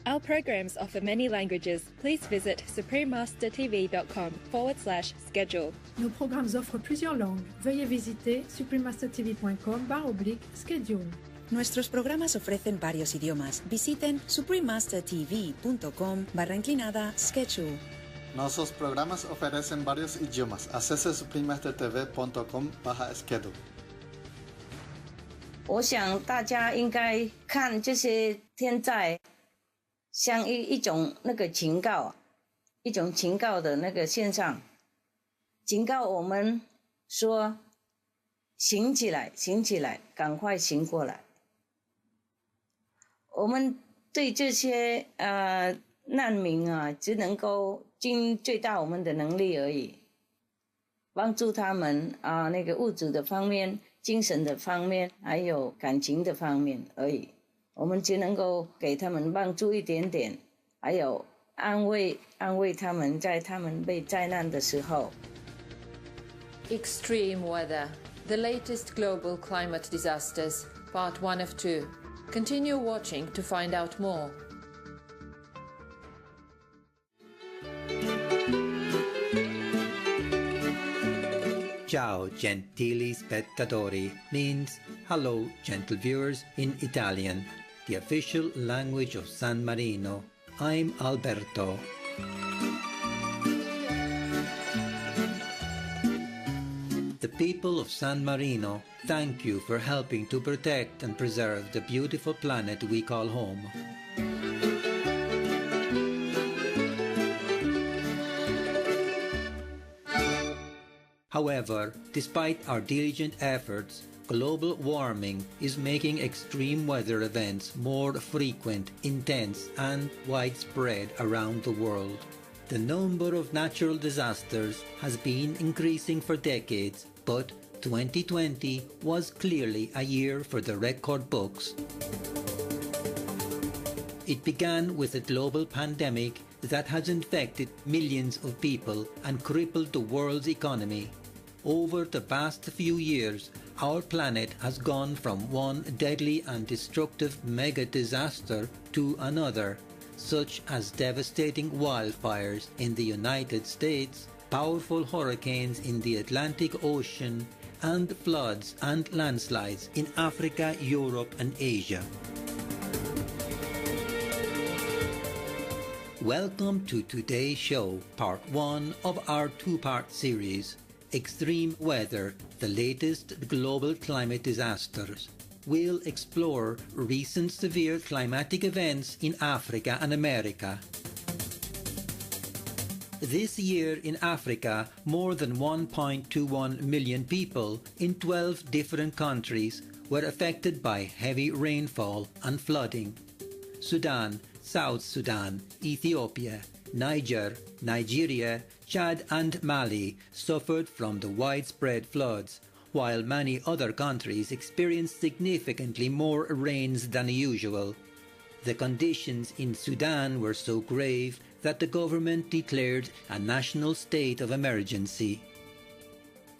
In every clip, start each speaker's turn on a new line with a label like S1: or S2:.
S1: Our programs offer many languages. Please visit suprememastertv.com/schedule.
S2: Nos programmes offrent plusieurs langues. Veuillez visiter suprememastertv.com/schedule.
S3: Nuestros programas ofrecen varios idiomas. Visiten suprememastertv.com/schedule.
S4: Nuestros programas ofrecen varios idiomas. Acesse suprememastertv.com/schedule.
S5: 我想大家应该看这些天灾，像一种那个警告，一种警告的那个现象，警告我们说醒起来，醒起来，赶快醒过来。我们对这些难民啊，只能够尽最大我们的能力而已，帮助他们那个物质的方面、精神的方面，还有感情的方面而已。我们只能够给他们帮助一点点，还有安慰他们，在他们被灾难的时候。
S6: Extreme weather, the latest global climate disasters, part 1 of 2. Continue watching to find out more.
S7: Ciao gentili spettatori means hello gentle viewers in Italian, the official language of San Marino. I'm Alberto. The people of San Marino thank you for helping to protect and preserve the beautiful planet we call home. However, despite our diligent efforts, global warming is making extreme weather events more frequent, intense, and widespread around the world. The number of natural disasters has been increasing for decades, but 2020 was clearly a year for the record books. It began with a global pandemic that has infected millions of people and crippled the world's economy. Over the past few years, our planet has gone from one deadly and destructive mega disaster to another, such as devastating wildfires in the United States, powerful hurricanes in the Atlantic Ocean, and floods and landslides in Africa, Europe, and Asia. Welcome to today's show, part 1 of our two-part series, Extreme Weather, the latest global climate disasters. We'll explore recent severe climatic events in Africa and America. This year in Africa, more than 1.21 million people in 12 different countries were affected by heavy rainfall and flooding. Sudan, South Sudan, Ethiopia, Niger, Nigeria, Chad and Mali suffered from the widespread floods, while many other countries experienced significantly more rains than usual. The conditions in Sudan were so grave that the government declared a national state of emergency.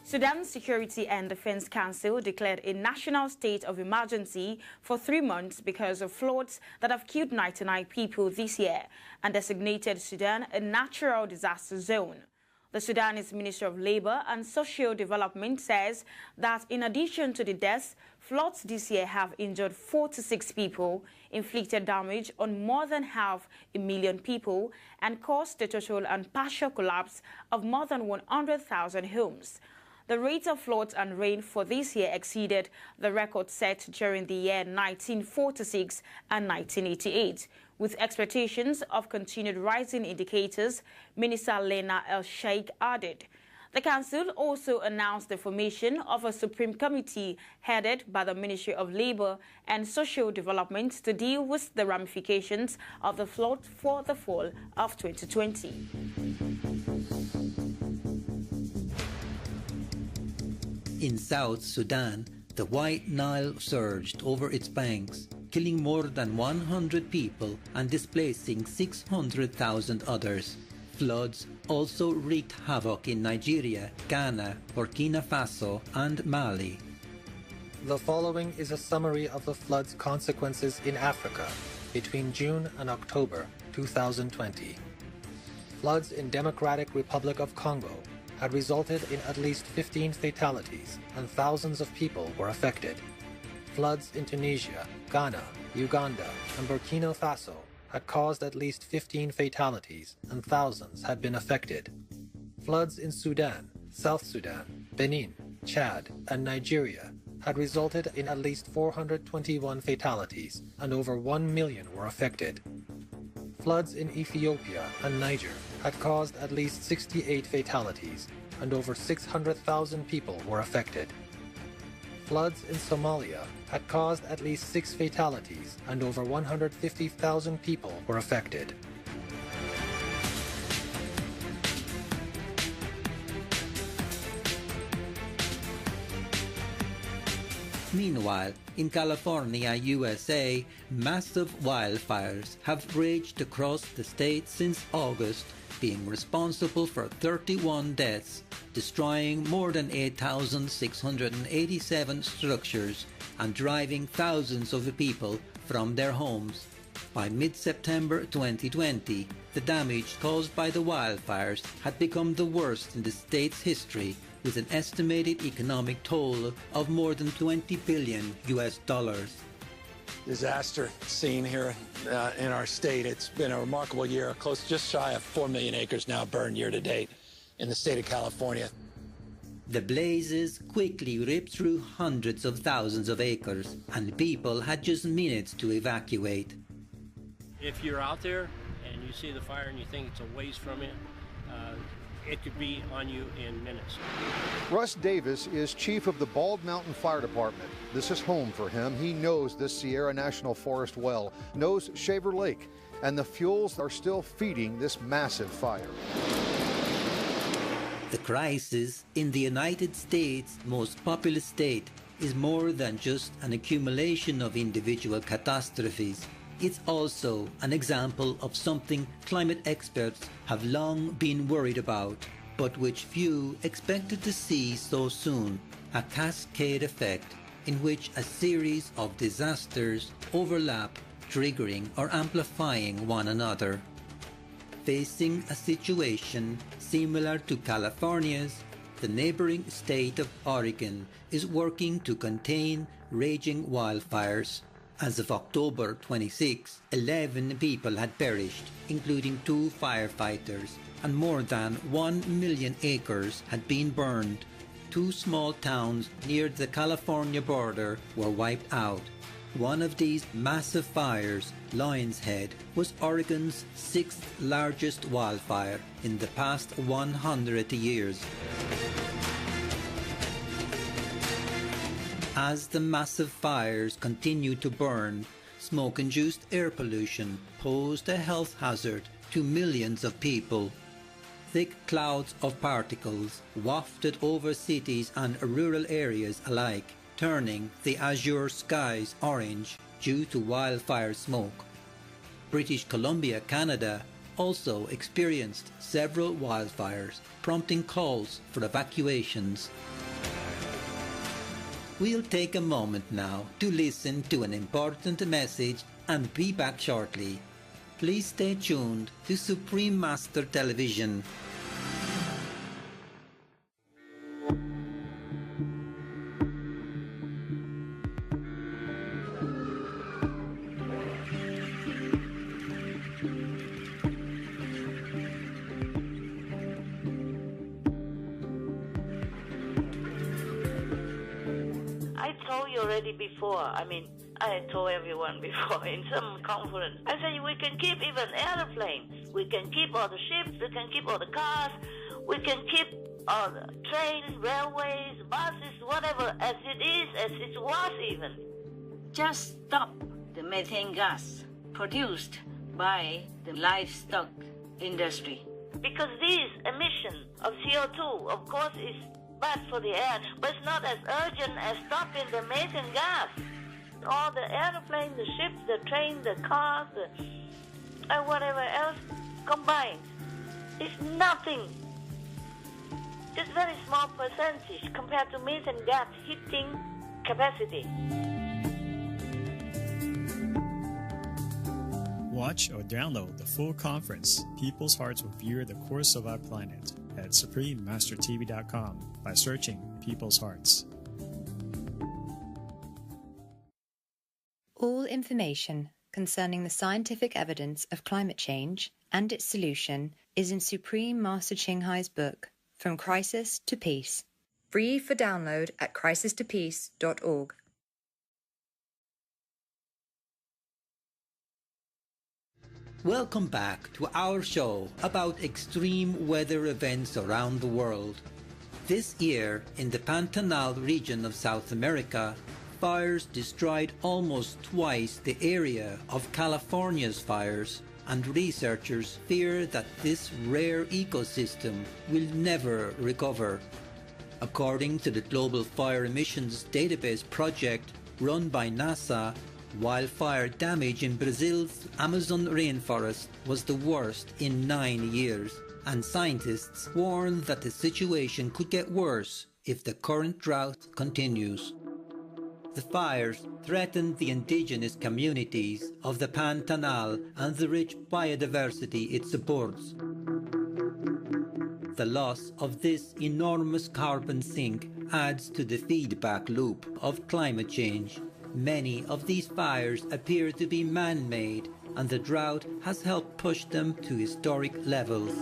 S8: Sudan's Security and Defense Council declared a national state of emergency for 3 months because of floods that have killed 99 people this year and designated Sudan a natural disaster zone. The Sudanese Ministry of Labor and Social Development says that in addition to the deaths, floods this year have injured 46 people, inflicted damage on more than 500,000 people, and caused the total and partial collapse of more than 100,000 homes. The rate of floods and rain for this year exceeded the record set during the year 1946 and 1988, with expectations of continued rising indicators, Minister Lena El-Sheikh added. The Council also announced the formation of a Supreme Committee headed by the Ministry of Labor and Social Development to deal with the ramifications of the flood for the fall of 2020.
S7: In South Sudan, the White Nile surged over its banks, killing more than 100 people and displacing 600,000 others. Floods also wreaked havoc in Nigeria, Ghana, Burkina Faso, and Mali.
S9: The following is a summary of the flood's consequences in Africa between June and October 2020. Floods in Democratic Republic of Congo had resulted in at least 15 fatalities and thousands of people were affected. Floods in Tunisia, Ghana, Uganda, and Burkina Faso had caused at least 15 fatalities and thousands had been affected. Floods in Sudan, South Sudan, Benin, Chad, and Nigeria had resulted in at least 421 fatalities and over 1 million were affected. Floods in Ethiopia and Niger had caused at least 68 fatalities and over 600,000 people were affected. Floods in Somalia had caused at least 6 fatalities and over 150,000 people were affected.
S7: Meanwhile, in California, USA, massive wildfires have raged across the state since August, being responsible for 31 deaths, destroying more than 8,687 structures and driving thousands of people from their homes. By mid-September 2020, the damage caused by the wildfires had become the worst in the state's history, with an estimated economic toll of more than $20 billion.
S10: Disaster scene here in our state. It's been a remarkable year. Just shy of 4 million acres now burned year to date in the state of California.
S7: The blazes quickly ripped through hundreds of thousands of acres, and people had just minutes to evacuate.
S11: If you're out there and you see the fire and you think it's a ways from you, it could be on you in minutes.
S12: Russ Davis is chief of the Bald Mountain Fire Department. This is home for him. He knows this Sierra National Forest well, knows Shaver Lake, and the fuels are still feeding this massive fire.
S7: The crisis in the United States' most populous state is more than just an accumulation of individual catastrophes. It's also an example of something climate experts have long been worried about, but which few expected to see so soon: a cascade effect in which a series of disasters overlap, triggering or amplifying one another. Facing a situation similar to California's, the neighboring state of Oregon is working to contain raging wildfires. As of October 26, 11 people had perished, including 2 firefighters, and more than 1 million acres had been burned. 2 small towns near the California border were wiped out. One of these massive fires, Lion's Head, was Oregon's 6th largest wildfire in the past 100 years. As the massive fires continued to burn, smoke-induced air pollution posed a health hazard to millions of people. Thick clouds of particles wafted over cities and rural areas alike, turning the azure skies orange due to wildfire smoke. British Columbia, Canada, also experienced several wildfires, prompting calls for evacuations. We'll take a moment now to listen to an important message and be back shortly. Please stay tuned to Supreme Master Television.
S13: Before, I told everyone before in some conference, I said we can keep even airplanes, we can keep all the ships, we can keep all the cars, we can keep all the trains, railways, buses, whatever, as it is, as it was even. Just stop the methane gas produced by the livestock industry. Because this emission of CO2, of course, is bad for the air, but it's not as urgent as stopping the methane gas. All the airplanes, the ships, the trains, the cars, and whatever else combined, it's nothing. It's very small percentage compared to methane gas hitting capacity.
S14: Watch or download the full conference, People's Hearts Will View the Course of Our Planet, at SupremeMasterTV.com by searching People's Hearts.
S15: All information concerning the scientific evidence of climate change and its solution is in Supreme Master Ching Hai's book, From Crisis to Peace, free for download at crisistopeace.org.
S7: Welcome back to our show about extreme weather events around the world. This year, in the Pantanal region of South America, fires destroyed almost twice the area of California's fires, and researchers fear that this rare ecosystem will never recover. According to the Global Fire Emissions Database project run by NASA, wildfire damage in Brazil's Amazon rainforest was the worst in 9 years, and scientists warn that the situation could get worse if the current drought continues. The fires threatened the indigenous communities of the Pantanal and the rich biodiversity it supports. The loss of this enormous carbon sink adds to the feedback loop of climate change. Many of these fires appear to be man-made, and the drought has helped push them to historic levels.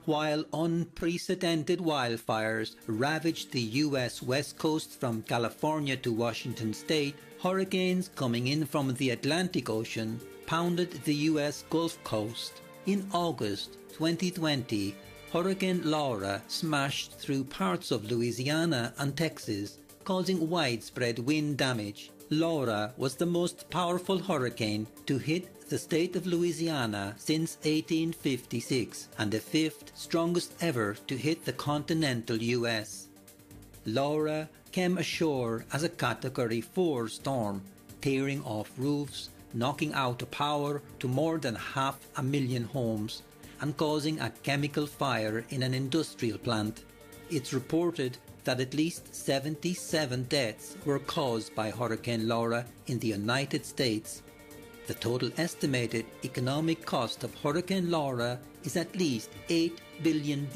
S7: While unprecedented wildfires ravaged the U.S. West Coast from California to Washington state, hurricanes coming in from the Atlantic Ocean pounded the U.S. Gulf Coast. In August 2020, Hurricane Laura smashed through parts of Louisiana and Texas, causing widespread wind damage. Laura was the most powerful hurricane to hit the state of Louisiana since 1856 and the fifth strongest ever to hit the continental U.S. Laura came ashore as a Category 4 storm, tearing off roofs, knocking out power to more than 500,000 homes, and causing a chemical fire in an industrial plant. It's reported that at least 77 deaths were caused by Hurricane Laura in the United States. The total estimated economic cost of Hurricane Laura is at least $8 billion.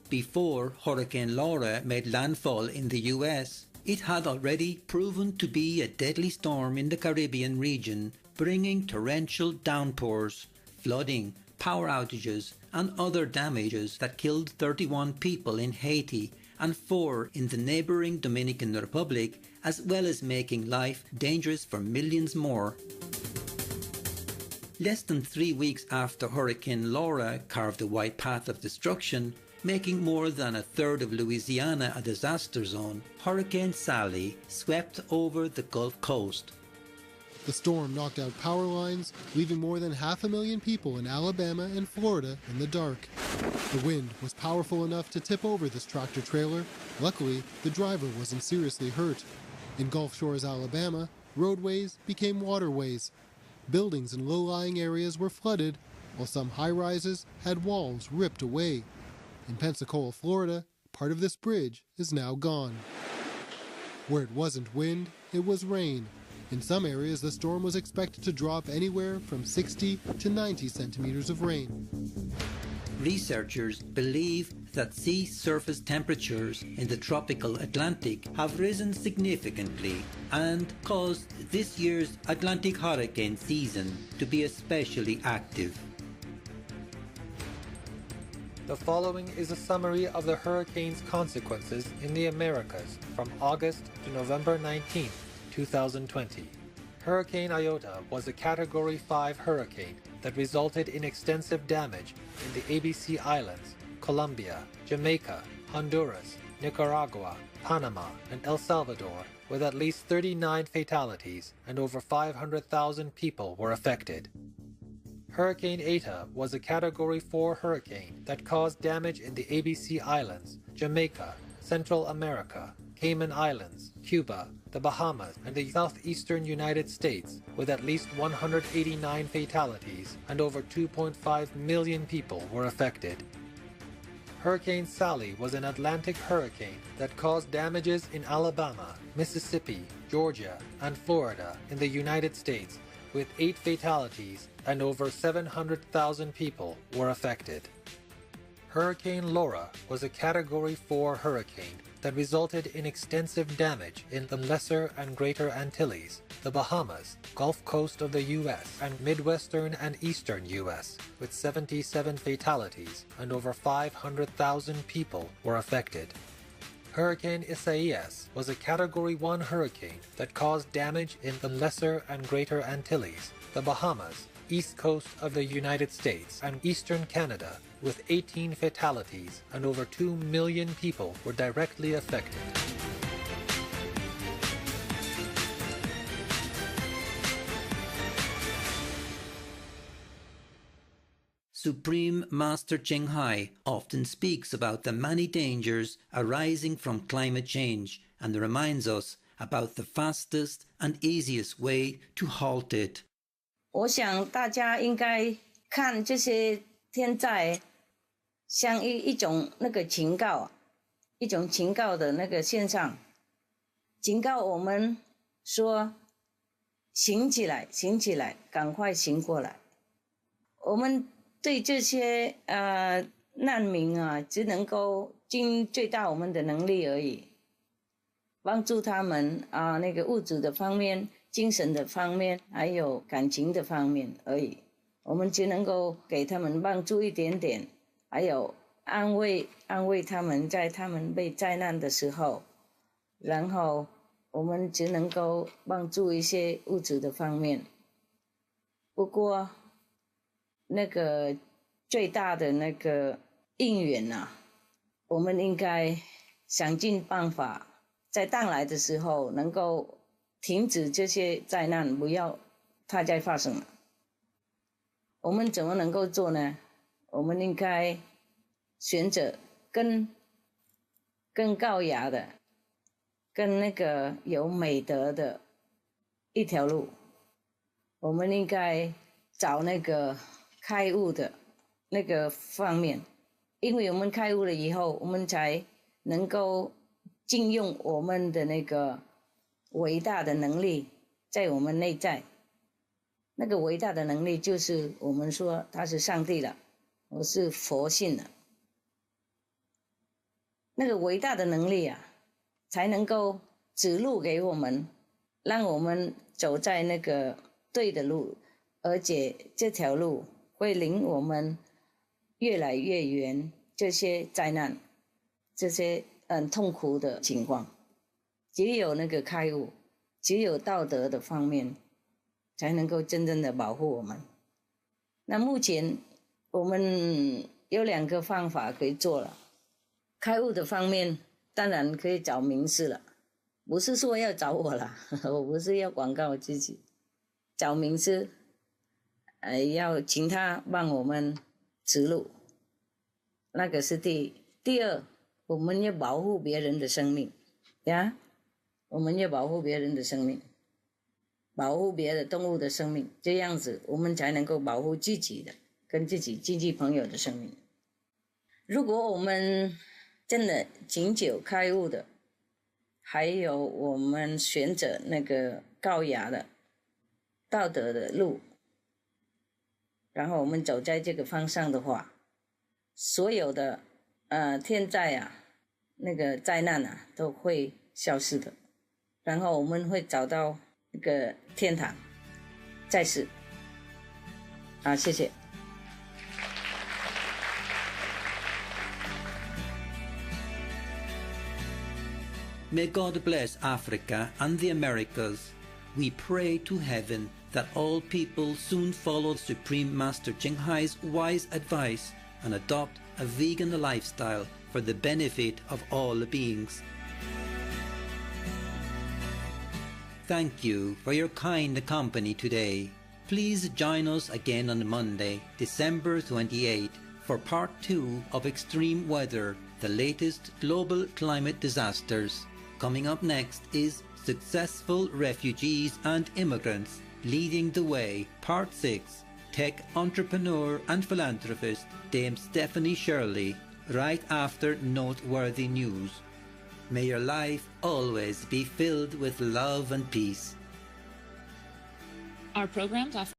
S7: Before Hurricane Laura made landfall in the US, it had already proven to be a deadly storm in the Caribbean region, bringing torrential downpours, flooding, power outages, and other damages that killed 31 people in Haiti and 4 in the neighboring Dominican Republic, as well as making life dangerous for millions more. Less than 3 weeks after Hurricane Laura carved a wide path of destruction, making more than a third of Louisiana a disaster zone, Hurricane Sally swept over the Gulf Coast.
S16: The storm knocked out power lines, leaving more than 500,000 people in Alabama and Florida in the dark. The wind was powerful enough to tip over this tractor trailer. Luckily, the driver wasn't seriously hurt. In Gulf Shores, Alabama, roadways became waterways. Buildings in low-lying areas were flooded, while some high-rises had walls ripped away. In Pensacola, Florida, part of this bridge is now gone. Where it wasn't wind, it was rain. In some areas, the storm was expected to drop anywhere from 60 to 90 centimeters of rain.
S7: Researchers believe that sea surface temperatures in the tropical Atlantic have risen significantly and caused this year's Atlantic hurricane season to be especially active.
S9: The following is a summary of the hurricane's consequences in the Americas from August to November 19, 2020. Hurricane Iota was a Category 5 hurricane that resulted in extensive damage in the ABC Islands, Colombia, Jamaica, Honduras, Nicaragua, Panama, and El Salvador, with at least 39 fatalities and over 500,000 people were affected. Hurricane Eta was a Category 4 hurricane that caused damage in the ABC Islands, Jamaica, Central America, Cayman Islands, Cuba, the Bahamas, and the southeastern United States, with at least 189 fatalities and over 2.5 million people were affected. Hurricane Sally was an Atlantic hurricane that caused damages in Alabama, Mississippi, Georgia, and Florida in the United States, with 8 fatalities and over 700,000 people were affected. Hurricane Laura was a Category 4 hurricane that resulted in extensive damage in the Lesser and Greater Antilles, the Bahamas, Gulf Coast of the U.S., and Midwestern and Eastern U.S., with 77 fatalities and over 500,000 people were affected. Hurricane Isaias was a Category 1 hurricane that caused damage in the Lesser and Greater Antilles, the Bahamas, East Coast of the United States, and Eastern Canada, with 18 fatalities and over 2 million people were directly affected.
S7: Supreme Master Ching Hai often speaks about the many dangers arising from climate change and reminds us about the fastest and easiest way to halt it.
S5: 我想大家应该看这些天灾像一种那个警告，一种警告的那个现象，警告我们说醒起来，醒起来，赶快醒过来。我们对这些难民啊，只能够尽最大我们的能力而已，帮助他们那个物质的方面、精神的方面，还有感情的方面而已。我们只能够给他们帮助一点点，还有安慰他们，在他们被灾难的时候，然后我们只能够帮助一些物质的方面。不过那个最大的那个应援啊，我们应该想尽办法，在当来的时候能够停止这些灾难，不要它再发生了。我们怎么能够做呢？我们应该选择更高雅的、更那个有美德的一条路。我们应该找那个开悟的那个方面，因为我们开悟了以后，我们才能够尽用我们的那个伟大的能力在我们内在。那个伟大的能力就是我们说他是上帝了，我是佛性了。那个伟大的能力啊，才能够指路给我们，让我们走在那个对的路，而且这条路会领我们越来越远这些灾难，这些痛苦的情况。只有那个开悟，只有道德的方面，才能够真正的保护我们。那目前我们有2个方法可以做了。开悟的方面当然可以找名师了，不是说要找我了，我不是要广告自己，找名师要请他帮我们指路，那个是第二，我们要保护别人的生命呀，我们要保护别人的生命，保护别的动物的生命，这样子我们才能够保护自己的跟自己亲戚朋友的生命。如果我们真的经久开悟的，还有我们选择那个高雅的道德的路，然后我们走在这个方向的话，所有的天灾啊，那个灾难啊都会消失的，然后我们会找到那个天堂在世。谢谢。
S7: May God bless Africa and the Americas. We pray to heaven that all people soon follow Supreme Master Ching Hai's wise advice and adopt a vegan lifestyle for the benefit of all beings. Thank you for your kind company today. Please join us again on Monday, December 28, for Part 2 of Extreme Weather, the latest global climate disasters. Coming up next is Successful Refugees and Immigrants Leading the Way, Part 6. Tech entrepreneur and philanthropist Dame Stephanie Shirley right after noteworthy news. May your life always be filled with love and peace.
S17: Our programs offer